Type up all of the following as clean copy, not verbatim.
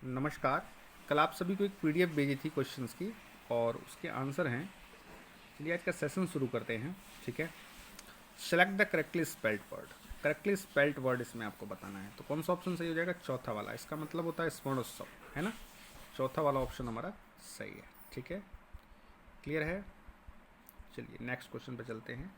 नमस्कार। कल आप सभी को एक पीडीएफ भेजी थी क्वेश्चंस की और उसके आंसर हैं। चलिए आज का सेशन शुरू करते हैं। ठीक है। Select the correctly spelled word. Correctly spelled word इसमें आपको बताना है, तो कौन सा ऑप्शन सही हो जाएगा? चौथा वाला। इसका मतलब होता है स्वर्णोत्सव, है ना। चौथा वाला ऑप्शन हमारा सही है। ठीक है, क्लियर है। चलिए नेक्स्ट क्वेश्चन पे चलते हैं।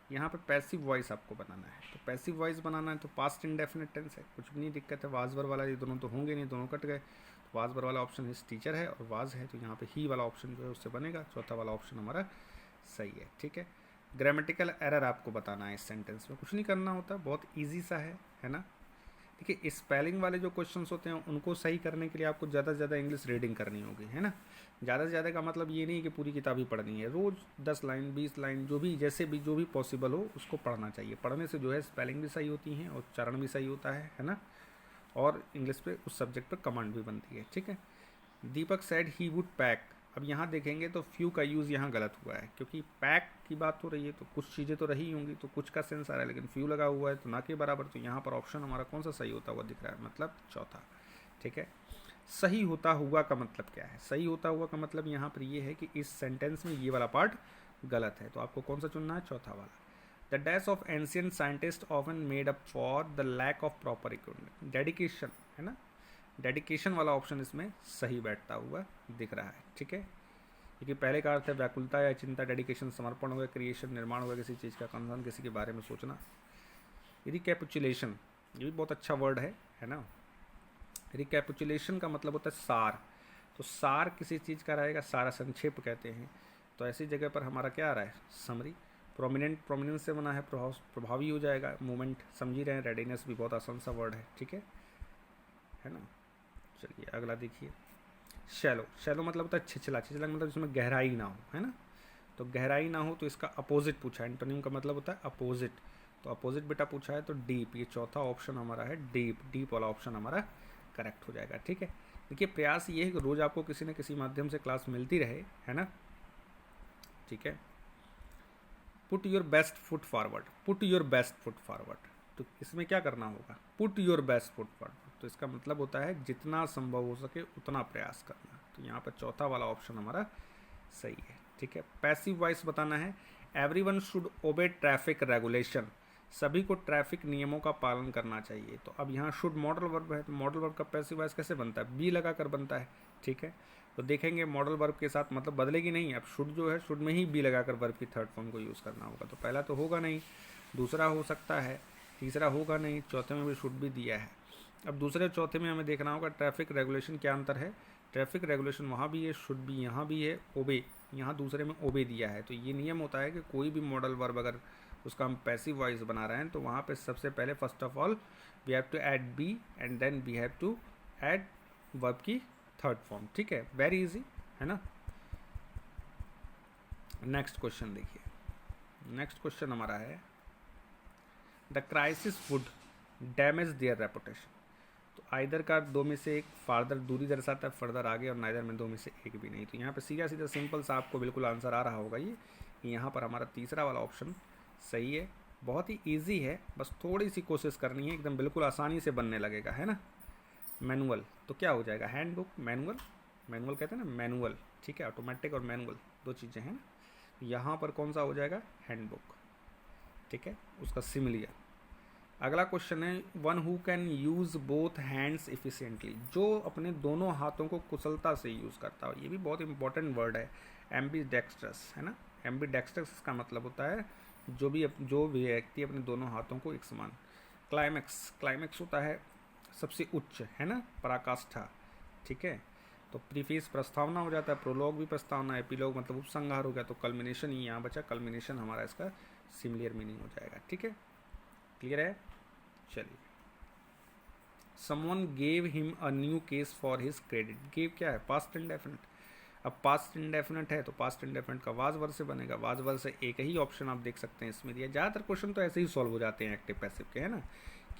यहाँ पे पैसिव वॉइस आपको बनाना है, तो पैसिव वॉइस बनाना है तो पास्ट इंडेफिनिट टेंस है, कुछ भी नहीं दिक्कत है। वाजवर वाला ये दोनों तो होंगे नहीं, दोनों कट गए। तो वाजवर वाला ऑप्शन हिज टीचर है और वाज है, तो यहाँ पे ही वाला ऑप्शन जो है उससे बनेगा। चौथा वाला ऑप्शन हमारा सही है। ठीक है। ग्रामेटिकल एरर आपको बताना है इस सेंटेंस में, कुछ नहीं करना होता, बहुत ईजी सा है ना। देखिए स्पेलिंग वाले जो क्वेश्चंस होते हैं उनको सही करने के लिए आपको ज़्यादा से ज़्यादा इंग्लिश रीडिंग करनी होगी, है ना। ज़्यादा से ज़्यादा का मतलब ये नहीं कि पूरी किताब ही पढ़नी है, रोज़ 10 लाइन 20 लाइन जो भी जैसे भी जो भी पॉसिबल हो उसको पढ़ना चाहिए। पढ़ने से जो है स्पेलिंग भी सही होती है और उच्चारण भी सही होता है ना। और इंग्लिश पे उस सब्जेक्ट पर कमांड भी बनती है। ठीक है। दीपक सेड ही वुड पैक। अब यहाँ देखेंगे तो फ्यू का यूज़ यहाँ गलत हुआ है, क्योंकि पैक की बात हो रही है तो कुछ चीज़ें तो रही होंगी, तो कुछ का सेंस आ रहा है, लेकिन फ्यू लगा हुआ है तो ना के बराबर। तो यहाँ पर ऑप्शन हमारा कौन सा सही होता हुआ दिख रहा है? मतलब चौथा। ठीक है। सही होता हुआ का मतलब क्या है? सही होता हुआ का मतलब यहाँ पर ये है कि इस सेंटेंस में ये वाला पार्ट गलत है, तो आपको कौन सा चुनना है? चौथा वाला। The dash of ancient scientist often made up for the lack of proper equipment. Dedication, है ना। डेडिकेशन वाला ऑप्शन इसमें सही बैठता हुआ दिख रहा है। ठीक है। क्योंकि पहले का अर्थ है व्याकुलता या चिंता, डेडिकेशन समर्पण हो गया, क्रिएशन निर्माण हो गया, किसी चीज़ का कंसर्न, किसी के बारे में सोचना। रिकैपिचुलेशन, ये भी बहुत अच्छा वर्ड है ना। रिकैपिचुलेशन का मतलब होता है सार, तो सार किसी चीज़ का रहेगा, सारा संक्षेप कहते हैं। तो ऐसी जगह पर हमारा क्या आ रहा है? समरी। प्रोमिनेंट, प्रोमिनेंस से बना है, प्रभावी हो जाएगा। मूवमेंट समझ ही रहे हैं, रेडीनेस भी बहुत आसान सा वर्ड है। ठीक है ना। चलिए अगला देखिए। शैलो, शैलो मतलब होता है छिछला, छिछला मतलब जिसमें गहराई ना हो, है ना। तो गहराई ना हो तो इसका अपोजिट पूछा है, एंटोनिम का मतलब होता है अपोजिट। तो अपोजिट बेटा पूछा है तो डीप, ये चौथा ऑप्शन हमारा है डीप। डीप वाला ऑप्शन हमारा करेक्ट हो जाएगा। ठीक है। देखिए प्रयास ये है कि रोज़ आपको किसी न किसी माध्यम से क्लास मिलती रहे, है ना। ठीक है। Put your best foot forward, put your best foot forward. तो इसमें क्या करना होगा? Put your best foot forward, तो इसका मतलब होता है जितना संभव हो सके उतना प्रयास करना। तो यहाँ पर चौथा वाला ऑप्शन हमारा सही है। ठीक है। पैसिव वॉइस बताना है। एवरीवन शुड ओबे ट्रैफिक रेगुलेशन, सभी को ट्रैफिक नियमों का पालन करना चाहिए। तो अब यहाँ शुड मॉडल वर्ब है, तो मॉडल वर्ब का पैसिव वॉइस कैसे बनता है? बी लगा कर बनता है। ठीक है। तो देखेंगे मॉडल वर्ब के साथ मतलब बदलेगी नहीं। अब शुड जो है, शुड में ही बी लगाकर वर्ब की थर्ड फॉर्म को यूज़ करना होगा। तो पहला तो होगा नहीं, दूसरा हो सकता है, तीसरा होगा नहीं, चौथे में भी शुड भी दिया है। अब दूसरे चौथे में हमें देखना होगा ट्रैफिक रेगुलेशन क्या अंतर है। ट्रैफिक रेगुलेशन वहाँ भी है, शुड भी यहाँ भी है, ओबे यहाँ दूसरे में ओबे दिया है। तो ये नियम होता है कि कोई भी मॉडल वर्ब अगर उसका हम पैसिव वॉइस बना रहे हैं तो वहाँ पे सबसे पहले first of all we have to add B and then we have to add verb की थर्ड फॉर्म। ठीक है, वेरी इजी, है ना। नेक्स्ट क्वेश्चन देखिए। नेक्स्ट क्वेश्चन हमारा है the crisis would damage their reputation. तो आइदर का दो में से एक, फार्दर दूरी दर्शाता है, फर्दर आगे, और नाइदर में दो में से एक भी नहीं। तो यहाँ पे सीधा सीधा सिंपल सा आपको बिल्कुल आंसर आ रहा होगा ये। यहाँ पर हमारा तीसरा वाला ऑप्शन सही है। बहुत ही ईजी है, बस थोड़ी सी कोशिश करनी है, एकदम बिल्कुल आसानी से बनने लगेगा, है ना। मैनुअल तो क्या हो जाएगा? Hand book, manual. मैनुअल कहते हैं ना, मैनुअल। ठीक है, ऑटोमेटिक और मैनुअल दो चीज़ें हैं। यहाँ पर कौन सा हो जाएगा? Hand book. ठीक है, उसका सिमिलियर। अगला क्वेश्चन है one who can use both hands efficiently, जो अपने दोनों हाथों को कुशलता से यूज़ करता हो। ये भी बहुत इंपॉर्टेंट वर्ड है, एम्बी डेक्स्ट्रस, है ना। एम्बी डेक्स्ट्रस का मतलब होता है जो भी व्यक्ति अपने दोनों हाथों को एक समान। क्लाइमैक्स, क्लाइमैक्स होता है सबसे उच्च, है ना, पराकाष्ठा। ठीक है। तो प्रीफेस प्रस्तावना हो जाता है, प्रोलॉग भी प्रस्तावना, एपिलॉग मतलब उपसंहार हो गया। तो कल्मिनेशन ही यहाँ बचा, कल्मिनेशन हमारा इसका सिमिलियर मीनिंग हो जाएगा। ठीक है, क्लियर है। चलिए, someone gave him a new case for his credit. Gave क्या है? Past indefinite. अब पास्ट इंडेफिनिट है तो पास्ट इंडेफिनिट का वाज वर्ब से बनेगा। वाज वर्ब से एक ही ऑप्शन आप देख सकते हैं इसमें दिया। ज़्यादातर क्वेश्चन तो ऐसे ही सॉल्व हो जाते हैं एक्टिव पैसिव के, है ना।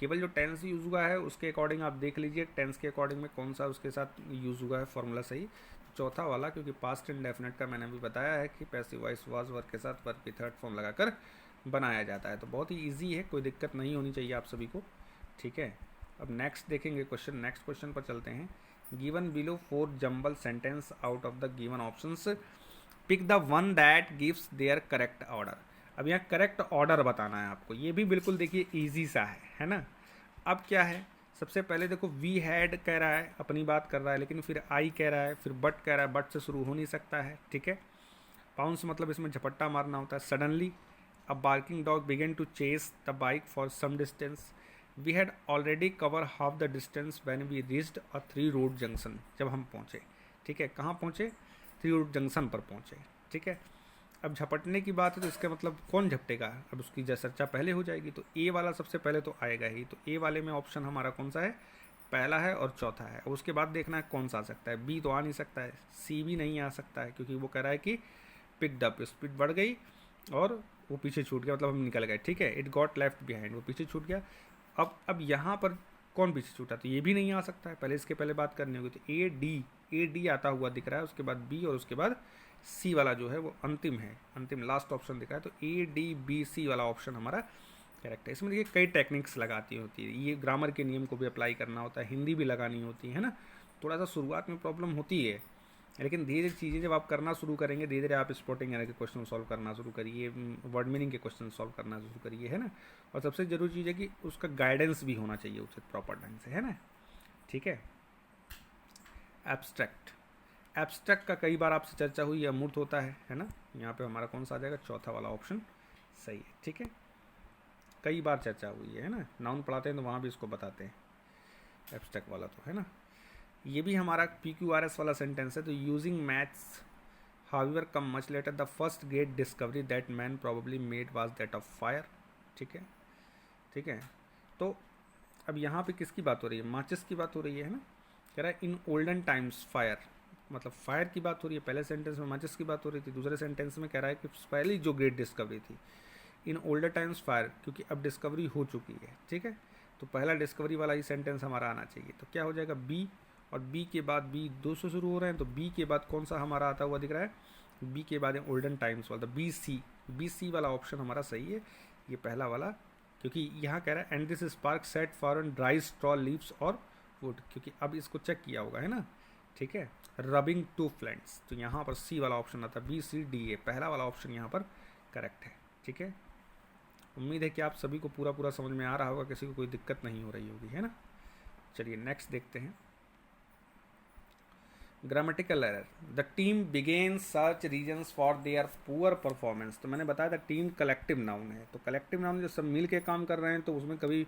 केवल जो टेंस यूज़ हुआ है उसके अकॉर्डिंग आप देख लीजिए, टेंस के अकॉर्डिंग में कौन सा उसके साथ यूज़ हुआ है फॉर्मूला सही। चौथा वाला, क्योंकि पास्ट इंडेफिनिट का मैंने अभी बताया है कि पैसिव वॉइस वाज वर्ब के साथ वर्ब की थर्ड फॉर्म लगाकर बनाया जाता है। तो बहुत ही ईजी है, कोई दिक्कत नहीं होनी चाहिए आप सभी को। ठीक है। अब नेक्स्ट देखेंगे क्वेश्चन। नेक्स्ट क्वेश्चन पर चलते हैं। Given below 4 jumble sentence out of the given options, pick the one that gives their correct order. अब यहाँ करेक्ट ऑर्डर बताना है आपको, ये भी बिल्कुल देखिए ईजी सा है ना। अब क्या है, सबसे पहले देखो वी हैड कह रहा है, अपनी बात कर रहा है, लेकिन फिर आई कह रहा है, फिर बट कह रहा है, बट से शुरू हो नहीं सकता है, ठीक है। पाउंस मतलब इसमें झपट्टा मारना होता है। Suddenly a barking dog began to chase the bike for some distance, we had already cover half the distance when we reached a 3 road junction, जब हम पहुँचे, ठीक है। कहाँ पहुँचे? 3 रोड जंक्शन पर पहुँचे, ठीक है। अब झपटने की बात है तो इसका मतलब कौन झपटेगा, अब उसकी चर्चा पहले हो जाएगी, तो ए वाला सबसे पहले तो आएगा ही। तो ए वाले में ऑप्शन हमारा कौन सा है? पहला है और चौथा है। अब उसके बाद देखना है कौन सा आ सकता है। बी तो आ नहीं सकता है, सी भी नहीं आ सकता है, क्योंकि वो कह रहा है कि पिक्ड अप, स्पीड बढ़ गई और वो पीछे छूट गया, मतलब हम निकल गए, ठीक है। इट गॉट लेफ्ट बिहाइंड, वो पीछे छूट गया। अब यहाँ पर कौन पीछे छूटा, तो ये भी नहीं आ सकता है, पहले इसके पहले बात करनी होगी। तो ए डी आता हुआ दिख रहा है, उसके बाद बी और उसके बाद सी वाला जो है वो अंतिम है, अंतिम लास्ट ऑप्शन दिखा है। तो ए डी बी सी वाला ऑप्शन हमारा करेक्ट है। इसमें देखिए कई टेक्निक्स लगाती होती है, ये ग्रामर के नियम को भी अप्लाई करना होता है, हिंदी भी लगानी होती है ना। थोड़ा सा शुरुआत में प्रॉब्लम होती है, लेकिन धीरे धीरे चीज़ें जब आप करना शुरू करेंगे, धीरे धीरे आप स्पॉटिंग एरर के क्वेश्चन सॉल्व करना शुरू करिए, वर्ड मीनिंग के क्वेश्चन सॉल्व करना शुरू करिए, है ना। और सबसे जरूरी चीज़ है कि उसका गाइडेंस भी होना चाहिए उचित प्रॉपर ढंग से, है ना, ठीक है। एब्स्ट्रैक्ट, एब्स्ट्रैक्ट का कई बार आपसे चर्चा हुई, अमूर्त होता है ना। यहाँ पे हमारा कौन सा आ जाएगा? चौथा वाला ऑप्शन सही है, ठीक है। कई बार चर्चा हुई है ना, नाउन पढ़ाते हैं तो वहाँ भी इसको बताते हैं, एब्स्ट्रैक्ट वाला तो, है ना। ये भी हमारा PQRS वाला सेंटेंस है। तो using maths however come much later the first great discovery that man probably made was that of fire, ठीक है, ठीक है। तो अब यहाँ पे किसकी बात हो रही है? माचिस की बात हो रही है ना। कह रहा है इन ओल्डन टाइम्स फायर, मतलब फायर की बात हो रही है। पहले सेंटेंस में माचिस की बात हो रही थी, दूसरे सेंटेंस में कह रहा है कि पहली जो ग्रेट डिस्कवरी थी इन ओल्डर टाइम्स फायर, क्योंकि अब डिस्कवरी हो चुकी है, ठीक है। तो पहला डिस्कवरी वाला ही सेंटेंस हमारा आना चाहिए। तो क्या हो जाएगा? बी, और बी के बाद बी 2 से शुरू हो रहे हैं, तो बी के बाद कौन सा हमारा आता हुआ दिख रहा है? बी के बाद ओल्डन टाइम्स वाला, बी सी वाला ऑप्शन हमारा सही है, ये पहला वाला। क्योंकि यहाँ कह रहा है and this spark set for an dry straw leaves और वुड, क्योंकि अब इसको चेक किया होगा, है ना, ठीक है। रबिंग टू फ्लेंट्स, तो यहाँ पर सी वाला ऑप्शन आता है, BCDA पहला वाला ऑप्शन यहाँ पर करेक्ट है, ठीक है। उम्मीद है कि आप सभी को पूरा पूरा समझ में आ रहा होगा, किसी को कोई दिक्कत नहीं हो रही होगी, है ना। चलिए नेक्स्ट देखते हैं। Grammatical error, the team began search reasons for their poor performance. तो मैंने बताया था टीम कलेक्टिव नाउन है, तो कलेक्टिव नाउन जो सब मिल के काम कर रहे हैं तो उसमें कभी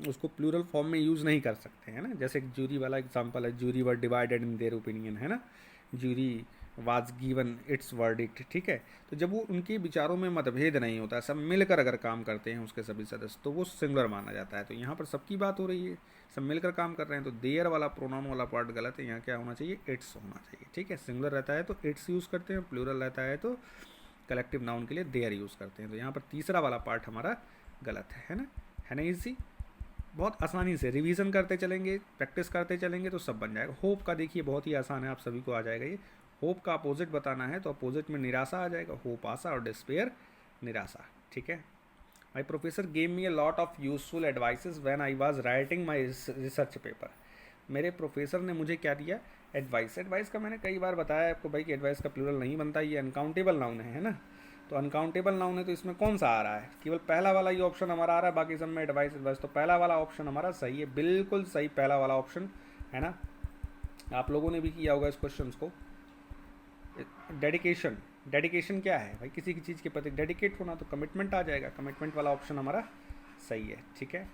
उसको प्लूरल फॉर्म में यूज़ नहीं कर सकते, है ना। जैसे जूरी वाला एग्जांपल है, jury were divided in their opinion, है ना, jury was given its verdict, ठीक है। तो जब वो उनके विचारों में मतभेद नहीं होता, सब मिलकर अगर काम करते हैं उसके सभी सदस्य, तो वो सिंगुलर माना जाता है। तो यहाँ पर सबकी बात हो रही है, सब मिलकर काम कर रहे हैं, तो देयर वाला प्रोनाउन वाला पार्ट गलत है। यहाँ क्या होना चाहिए? इट्स होना चाहिए, ठीक है। सिंगुलर रहता है तो इट्स यूज़ करते हैं, प्लूरल रहता है तो कलेक्टिव नाउन के लिए देयर यूज़ करते हैं। तो यहाँ पर तीसरा वाला पार्ट हमारा गलत है ना इजी। बहुत आसानी से रिवीजन करते चलेंगे, प्रैक्टिस करते चलेंगे तो सब बन जाएगा। होप का देखिए बहुत ही आसान है, आप सभी को आ जाएगा ये। होप का अपोजिट बताना है तो अपोजिट में निराशा आ जाएगा, होप आशा और डिस्पेयर निराशा, ठीक है। My professor gave me a lot of useful advices when I was writing my research paper. मेरे प्रोफेसर ने मुझे क्या दिया? एडवाइस। एडवाइस का मैंने कई बार बताया आपको भाई कि एडवाइस का प्लूरल नहीं बनता, ये अनकाउंटेबल नाउन है ना। तो अनकाउंटेबल नाउन है तो इसमें कौन सा आ रहा है? केवल पहला वाला ही ऑप्शन हमारा आ रहा है, बाकी सब में एडवाइस एडवाइस। तो पहला वाला ऑप्शन हमारा सही है, बिल्कुल सही पहला वाला ऑप्शन, है ना। आप लोगों ने भी किया होगा इस क्वेश्चन को। डेडिकेशन, डेडिकेशन क्या है भाई? किसी की चीज़ के प्रति डेडिकेट होना, तो कमिटमेंट आ जाएगा, कमिटमेंट वाला ऑप्शन हमारा सही है, ठीक है।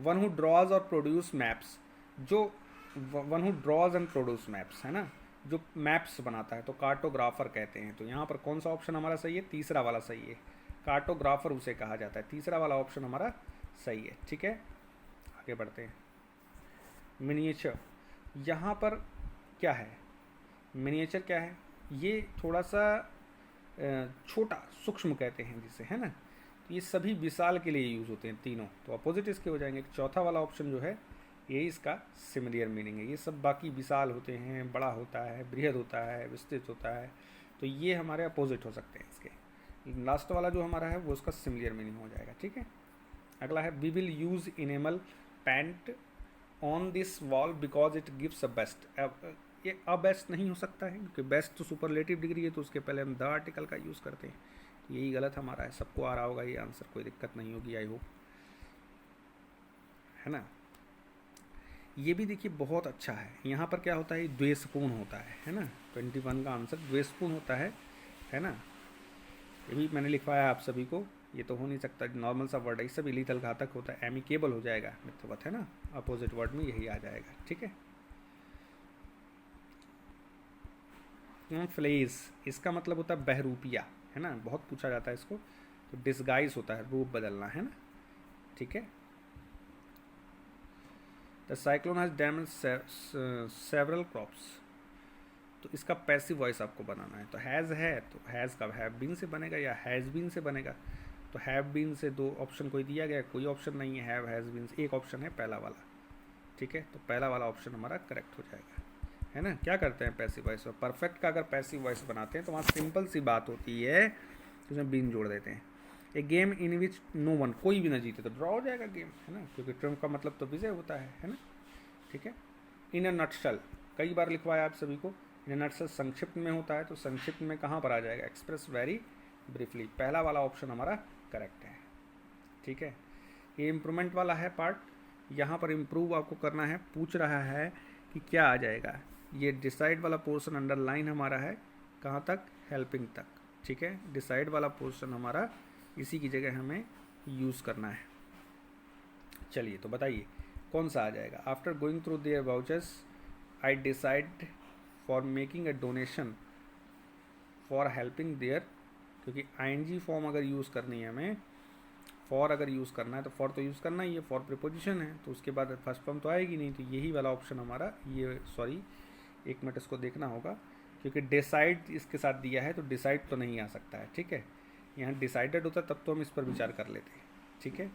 वन हु ड्रॉज और प्रोड्यूस मैप्स, जो one who draws and produce maps, है ना, जो मैप्स बनाता है तो कार्टोग्राफर कहते हैं। तो यहाँ पर कौन सा ऑप्शन हमारा सही है? तीसरा वाला सही है, कार्टोग्राफर उसे कहा जाता है। तीसरा वाला ऑप्शन हमारा सही है, ठीक है। आगे बढ़ते हैं। मिनिएचर, यहाँ पर क्या है? मिनिएचर क्या है? ये थोड़ा सा छोटा, सूक्ष्म कहते हैं जिसे, है ना। तो ये सभी विशाल के लिए यूज़ होते हैं तीनों, तो अपोजिट इसके हो जाएंगे। चौथा वाला ऑप्शन जो है ये इसका सिमिलियर मीनिंग है। ये सब बाकी विशाल होते हैं, बड़ा होता है, बृहद होता है, विस्तृत होता है, तो ये हमारे अपोजिट हो सकते हैं इसके। लास्ट वाला जो हमारा है वो उसका सिमिलियर मीनिंग हो जाएगा, ठीक है। अगला है we will use enamel paint on this wall because it gives a best. अब ये अ बेस्ट नहीं हो सकता है क्योंकि बेस्ट तो सुपरलेटिव डिग्री है, तो उसके पहले हम द आर्टिकल का यूज़ करते हैं। तो यही गलत हमारा है। सबको आ रहा होगा ये आंसर, कोई दिक्कत नहीं होगी आई होप, है ना। ये भी देखिए बहुत अच्छा है। यहाँ पर क्या होता है, द्वेषपूर्ण होता है ना। 21 का आंसर द्वेषपूर्ण होता है ना। ये भी मैंने लिखवाया आप सभी को, ये तो हो नहीं सकता, नॉर्मल सा वर्ड है, इससे भी लीथल घातक होता है। एमिकेबल हो जाएगा मित्रवत, है ना, अपोजिट वर्ड में यही आ जाएगा, ठीक है। फ्लेज, इसका मतलब होता है बहरूपिया, है ना, बहुत पूछा जाता है इसको। तो डिस्गाइज होता है, रूप बदलना, है ना, ठीक है। The cyclone has damage several crops, तो इसका पैसिव वॉइस आपको बनाना है। तो हैज़ है, तो हैज़ का हैव बीन से बनेगा या हैज़ बीन से बनेगा। तो हैव बीन से दो ऑप्शन कोई दिया गया, कोई ऑप्शन नहीं है। हैव हैज़ बीन से एक ऑप्शन है, पहला वाला, ठीक है। तो पहला वाला ऑप्शन हमारा करेक्ट हो जाएगा, है ना। क्या करते हैं पैसिव वॉइस, परफेक्ट का अगर पैसिव वॉइस बनाते हैं तो वहाँ सिंपल सी बात होती है, उसमें बीन जोड़ देते हैं। A game in which no one, कोई भी ना जीते तो ड्रॉ हो जाएगा गेम, है ना, क्योंकि ट्रम्प का मतलब तो विजय होता है ना, ठीक है। इन अ नटशल, कई बार लिखवाया आप सभी को। इन अ नटशल संक्षिप्त में होता है, तो संक्षिप्त में कहाँ पर आ जाएगा, एक्सप्रेस वेरी ब्रीफली, पहला वाला ऑप्शन हमारा करेक्ट है, ठीक है। ये इम्प्रूवमेंट वाला है पार्ट, यहाँ पर इम्प्रूव आपको करना है, पूछ रहा है कि क्या आ जाएगा। ये डिसाइड वाला पोर्शन अंडरलाइन हमारा है, कहाँ तक, हेल्पिंग तक, ठीक है। डिसाइड वाला पोर्शन हमारा इसी की जगह हमें यूज़ करना है। चलिए तो बताइए कौन सा आ जाएगा। After going through their vouchers I decide for making a donation for helping there, क्योंकि आईएनजी फॉर्म अगर यूज़ करनी है हमें, फॉर अगर यूज़ करना है तो फॉर तो यूज़ करना ही है, फॉर प्रीपोजिशन है, तो उसके बाद फर्स्ट फॉर्म तो आएगी नहीं। तो यही वाला ऑप्शन हमारा, ये सॉरी एक मिनट इसको देखना होगा, क्योंकि डिसाइड इसके साथ दिया है तो डिसाइड तो नहीं आ सकता है, ठीक है। यहाँ डिसाइडेड होता तब तो हम इस पर विचार कर लेते हैं, ठीक है।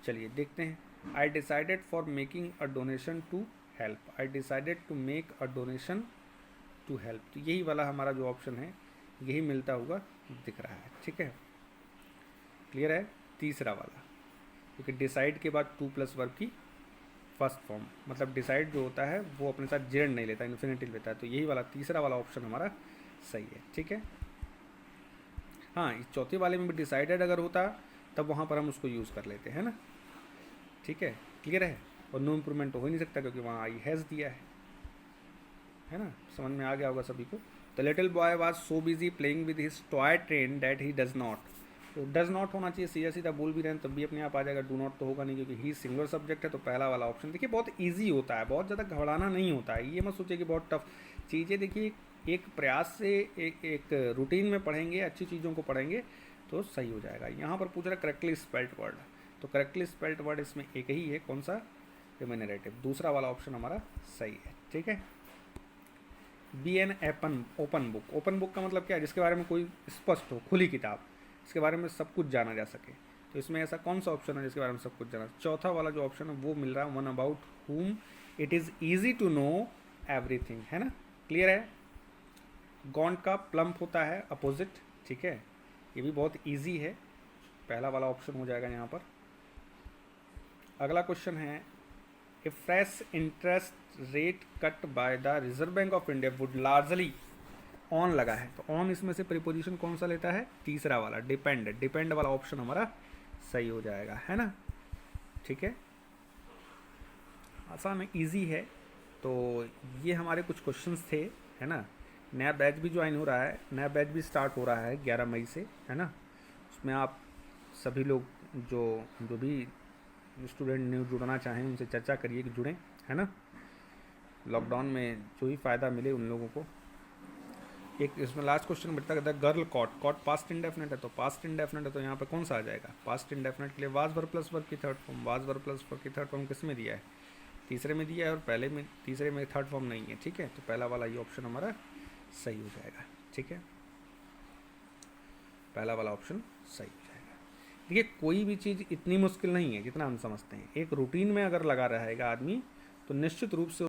चलिए देखते हैं। I decided for making a donation to help, I decided to make a donation to help, तो यही वाला हमारा जो ऑप्शन है यही मिलता हुआ दिख रहा है, ठीक है। क्लियर है, तीसरा वाला, क्योंकि डिसाइड के बाद टू प्लस वर्ब की फर्स्ट फॉर्म, मतलब डिसाइड जो होता है वो अपने साथ जेड नहीं लेता, इन्फिनेटिव लेता है। तो यही वाला तीसरा वाला ऑप्शन हमारा सही है, ठीक है। हाँ, इस चौथे वाले में भी डिसाइडेड अगर होता तब वहाँ पर हम उसको यूज़ कर लेते हैं ना, ठीक है। क्लियर है। और नो इम्प्रूवमेंट तो हो ही नहीं सकता क्योंकि वहाँ आई हैज़ दिया है ना। समझ में आ गया होगा सभी को। The little boy was so busy playing with his toy train that he does not, तो डज नॉट होना चाहिए, सीधा सीधा बोल भी रहे हैं तब भी अपने आप आ जाएगा। डू नॉट तो होगा नहीं क्योंकि ही सिंगुलर सब्जेक्ट है, तो पहला वाला ऑप्शन देखिए बहुत ईजी होता है, बहुत ज़्यादा घबराना नहीं होता है। ये मत सोचिए कि बहुत टफ चीज़ें, देखिए एक प्रयास से एक रूटीन में पढ़ेंगे, अच्छी चीज़ों को पढ़ेंगे तो सही हो जाएगा। यहाँ पर पूछ रहा है करेक्टली स्पेल्ड वर्ड, तो करेक्टली स्पेल्ड वर्ड इसमें एक ही है, कौन सा, रिमेनरेटिव, दूसरा वाला ऑप्शन हमारा सही है, ठीक है। Be an open book, open book का मतलब क्या है, जिसके बारे में कोई स्पष्ट हो, खुली किताब, इसके बारे में सब कुछ जाना जा सके। तो इसमें ऐसा कौन सा ऑप्शन है जिसके बारे में सब कुछ जाना, चौथा वाला जो ऑप्शन है वो मिल रहा है, one about whom it is easy to know everything, है ना। क्लियर है। गॉन्ट का प्लम्प होता है अपोजिट, ठीक है, ये भी बहुत ईजी है, पहला वाला ऑप्शन हो जाएगा यहाँ पर। अगला क्वेश्चन है, a fresh interest rate cut by the reserve bank of India would largely, on लगा है तो ऑन इसमें से प्रीपोजिशन कौन सा लेता है, तीसरा वाला, डिपेंड, डिपेंड वाला ऑप्शन हमारा सही हो जाएगा, है ना, ठीक है। आसान है, ईजी है। तो ये हमारे कुछ क्वेश्चंस थे, है ना। नया बैच भी ज्वाइन हो रहा है, नया बैच भी स्टार्ट हो रहा है 11 मई से, है ना। उसमें आप सभी लोग जो जो भी स्टूडेंट न्यू जुड़ना चाहें उनसे चर्चा करिए कि जुड़ें, है ना। लॉकडाउन में जो भी फ़ायदा मिले उन लोगों को। एक इसमें लास्ट क्वेश्चन बचता कहता है girl caught, caught past indefinite है, तो पास्ट इंडेफिनेट है तो यहाँ पे कौन सा आ जाएगा, पास्ट इंडेफिनेट के लिए वाज वर्ब प्लस वर्ब की third form, was verb plus verb की थर्ड फॉर्म किस में दिया है, तीसरे में दिया है, और पहले में तीसरे में थर्ड फॉर्म नहीं है, ठीक है। तो पहला वाला ये ऑप्शन हमारा सही हो जाएगा, ठीक है, पहला वाला ऑप्शन सही हो जाएगा। देखिए कोई भी चीज़ इतनी मुश्किल नहीं है जितना हम समझते हैं, एक रूटीन में अगर लगा रहेगा आदमी तो निश्चित रूप से